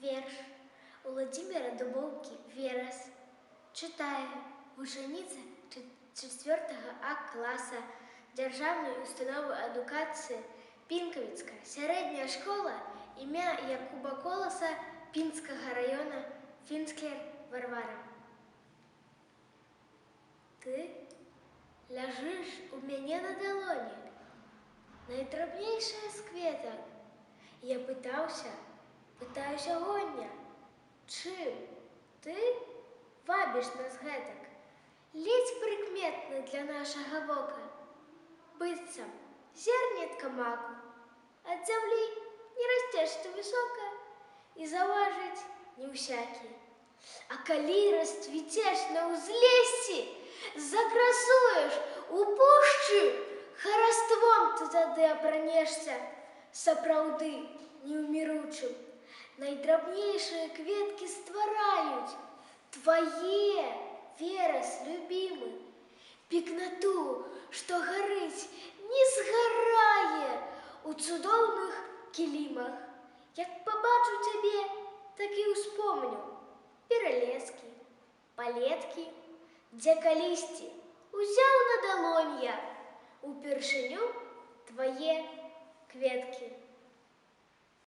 Верш Владимира Дубовки «Верас». Читає учениця 4 А класа Державної установи адукації Пінковицька середня школа ім'я Якуба Колоса Пінського району Фінсклер Варвара. Ты ляжиш у мяне на далоні, найдрабнейшая з кветак. Я пытаюся гоння, чым ты вабіш нас гэтак, ледзь прыкметны для нашага вока, быццам зернятка маку, ад зямлі не расцеш ты высока і заўважыць не ўсякі. А калі расцвіцеш на ўзлессі, закрасуеш у пушчы, хараством ты тады апранешся, сапраўды неўміручым. Найдрабнейшыя кветкі ствараюць твае, Верас, любімы. Пекнату, што гарыць, не згарае у цудоўных кілімах. Як пабачу цябе, так і ўспомню пералескі, палеткі, дзе калісьці узяў на далонь я упершыню твае кветкі.